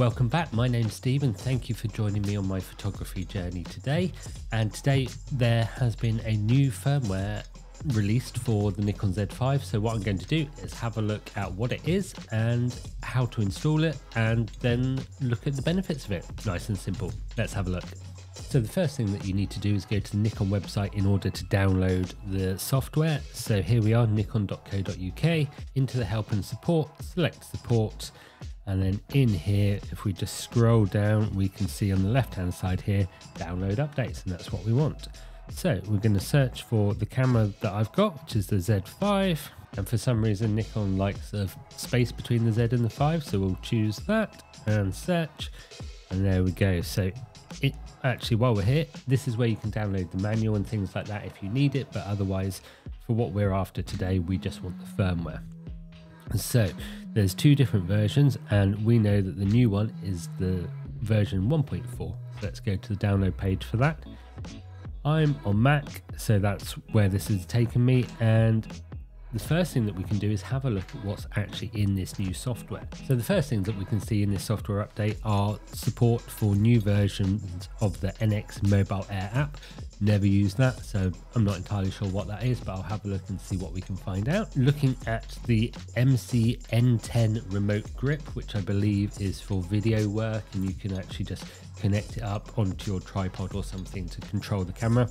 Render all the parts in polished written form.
welcome back. My name's Steve and thank you for joining me on my photography journey today. And today there has been a new firmware released for the Nikon Z5. So what I'm going to do is have a look at what it is and how to install it, and then look at the benefits of it. Nice and simple. Let's have a look. So the first thing that you need to do is go to the Nikon website in order to download the software. So here we are, nikon.co.uk. Into the help and support, select support. And then in here, if we just scroll down, we can see on the left hand side here, download updates, and that's what we want. So we're going to search for the camera that I've got, which is the Z5. And for some reason, Nikon likes a space between the Z and the 5. So we'll choose that and search. And there we go. So it actually, while we're here, this is where you can download the manual and things like that if you need it. But otherwise, for what we're after today, we just want the firmware. So there's two different versions, and we know that the new one is the version 1.4. So let's go to the download page for that. I'm on Mac, so that's where this has taken me. And the first thing that we can do is have a look at what's actually in this new software. So the first things that we can see in this software update are support for new versions of the NX Mobile Air app. Never used that, so I'm not entirely sure what that is, but I'll have a look and see what we can find out. Looking at the MC N10 remote grip, which I believe is for video work, and you can actually just connect it up onto your tripod or something to control the camera.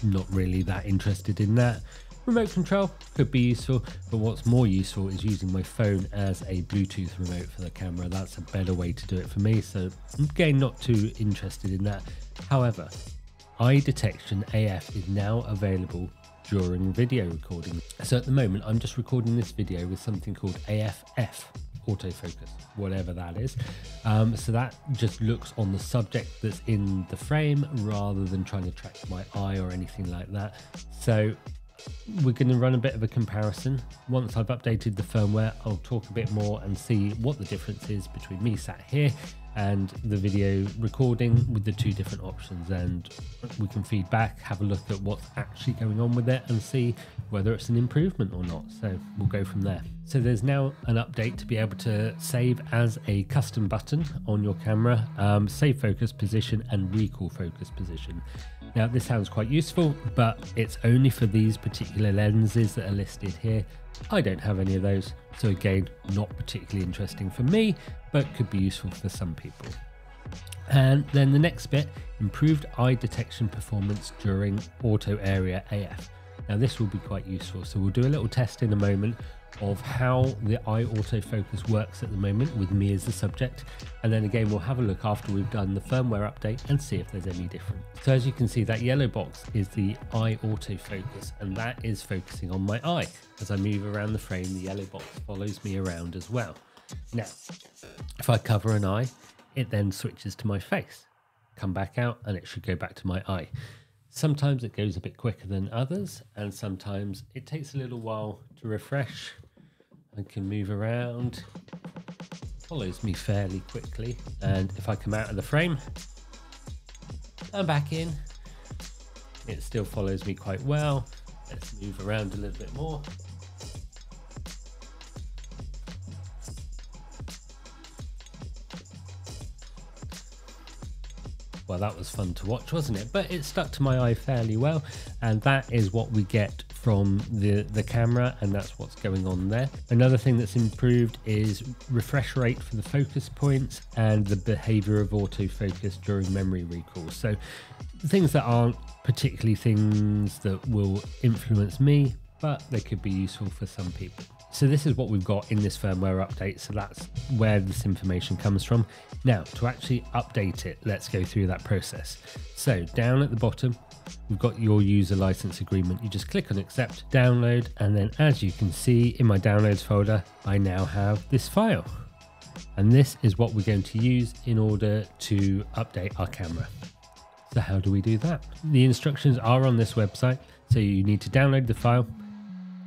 Not really that interested in that. Remote control could be useful, but what's more useful is using my phone as a Bluetooth remote for the camera. That's a better way to do it for me, so again, not too interested in that. However, eye detection AF is now available during video recording. So at the moment, I'm just recording this video with something called AFF, autofocus, whatever that is. So that just looks on the subject that's in the frame rather than trying to track my eye or anything like that. So we're going to run a bit of a comparison. Once I've updated the firmware, I'll talk a bit more and see what the difference is between me sat here and the video recording with the two different options, and we can feed back, have a look at what's actually going on with it and see whether it's an improvement or not. So we'll go from there. So there's now an update to be able to save as a custom button on your camera, save focus position and recall focus position. Now this sounds quite useful, but it's only for these particular lenses that are listed here. I don't have any of those, so again, not particularly interesting for me, but could be useful for some people. And then the next bit, improved eye detection performance during auto area AF. Now this will be quite useful, so we'll do a little test in a moment of how the eye autofocus works at the moment with me as the subject, and then again we'll have a look after we've done the firmware update and see if there's any different. So as you can see, that yellow box is the eye autofocus, and that is focusing on my eye. As I move around the frame, the yellow box follows me around as well. Now if I cover an eye, it then switches to my face, come back out, and it should go back to my eye. Sometimes it goes a bit quicker than others, and sometimes it takes a little while to refresh. I can move around, follows me fairly quickly, and if I come out of the frame and back in, it still follows me quite well. Let's move around a little bit more. Well, that was fun to watch, wasn't it? But it stuck to my eye fairly well, and that is what we get from the camera, and that's what's going on there. Another thing that's improved is refresh rate for the focus points and the behavior of autofocus during memory recall. So things that aren't particularly things that will influence me, but they could be useful for some people. So this is what we've got in this firmware update. So that's where this information comes from. Now to actually update it, let's go through that process. So down at the bottom, we've got your user license agreement. You just click on accept, download, and then as you can see in my downloads folder, I now have this file. And this is what we're going to use in order to update our camera. So how do we do that? The instructions are on this website. So you need to download the file,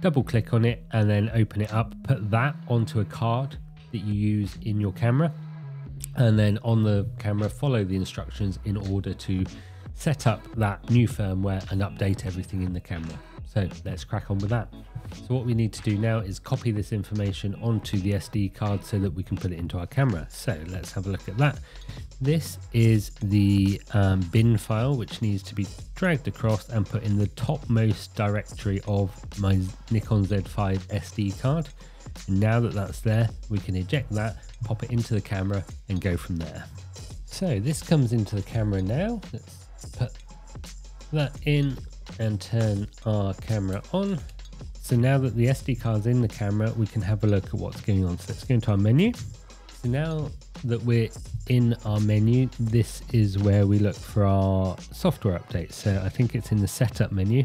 double click on it, and then open it up, put that onto a card that you use in your camera, and then on the camera follow the instructions in order to set up that new firmware and update everything in the camera. So let's crack on with that. So what we need to do now is copy this information onto the SD card so that we can put it into our camera. So let's have a look at that. This is the bin file, which needs to be dragged across and put in the topmost directory of my Nikon Z5 SD card. And now that that's there, we can eject that, pop it into the camera and go from there. So this comes into the camera now. Let's put that in and turn our camera on. So now that the SD card's in the camera, we can have a look at what's going on. So let's go into our menu. So now that we're in our menu, this is where we look for our software updates. So I think it's in the setup menu.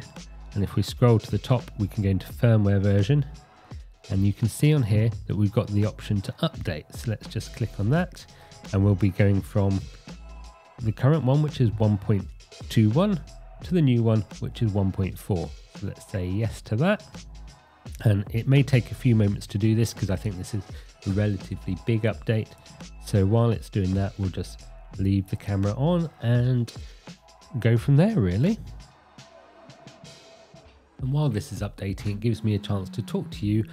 And if we scroll to the top, we can go into firmware version. And you can see on here that we've got the option to update. So let's just click on that. And we'll be going from the current one, which is 1.21, to the new one, which is 1.4. So let's say yes to that. And it may take a few moments to do this because I think this is a relatively big update. So while it's doing that, we'll just leave the camera on and go from there, really. And while this is updating, it gives me a chance to talk to you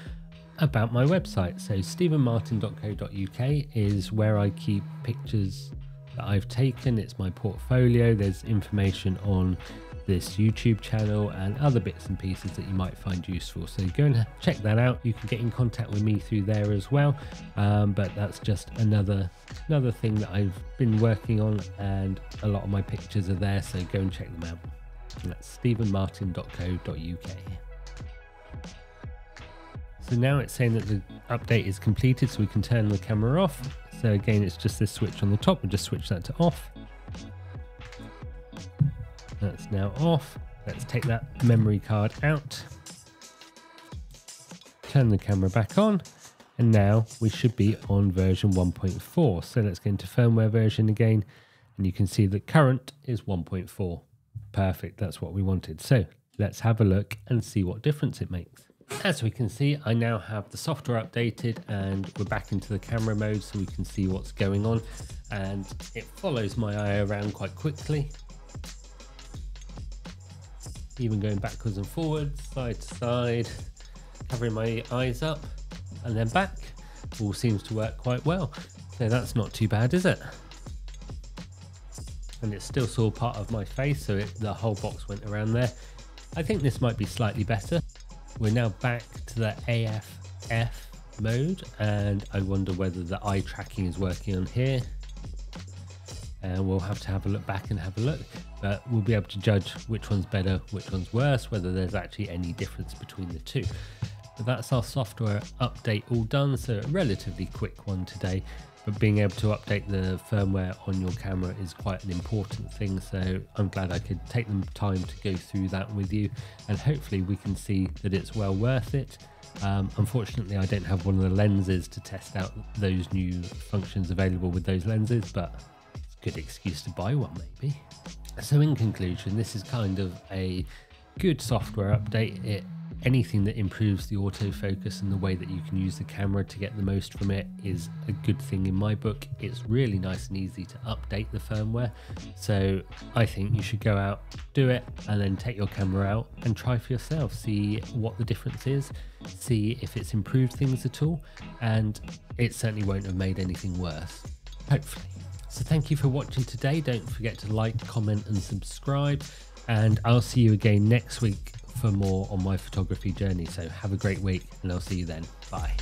about my website. So stephenmartin.co.uk is where I keep pictures that I've taken. It's my portfolio. There's information on this YouTube channel and other bits and pieces that you might find useful. So go and check that out. You can get in contact with me through there as well. But that's just another thing that I've been working on, and a lot of my pictures are there. So go and check them out. And that's stephenmartin.co.uk. So now it's saying that the update is completed, so we can turn the camera off. So again, it's just this switch on the top. We'll just switch that to off. That's now off. Let's take that memory card out. Turn the camera back on. And now we should be on version 1.4. So let's go into firmware version again. And you can see the current is 1.4. Perfect, that's what we wanted. So let's have a look and see what difference it makes. As we can see, I now have the software updated and we're back into the camera mode so we can see what's going on. And it follows my eye around quite quickly. Even going backwards and forwards, side to side, covering my eyes up and then back. All seems to work quite well. So that's not too bad, is it? And it still saw part of my face, so the whole box went around there. I think this might be slightly better. We're now back to the AFF mode, and I wonder whether the eye tracking is working on here. And we'll have to have a look back and have a look, but we'll be able to judge which one's better, which one's worse, whether there's actually any difference between the two. But that's our software update all done, so a relatively quick one today. But being able to update the firmware on your camera is quite an important thing, so I'm glad I could take the time to go through that with you, and hopefully we can see that it's well worth it. Unfortunately, I don't have one of the lenses to test out those new functions available with those lenses, but it's a good excuse to buy one maybe. So in conclusion, this is kind of a good software update. Anything that improves the autofocus and the way that you can use the camera to get the most from it is a good thing in my book. It's really nice and easy to update the firmware. So I think you should go out, do it, and then take your camera out and try for yourself. See what the difference is, see if it's improved things at all, and it certainly won't have made anything worse, hopefully. So thank you for watching today. Don't forget to like, comment and subscribe, and I'll see you again next week for more on my photography journey. So have a great week and I'll see you then. Bye.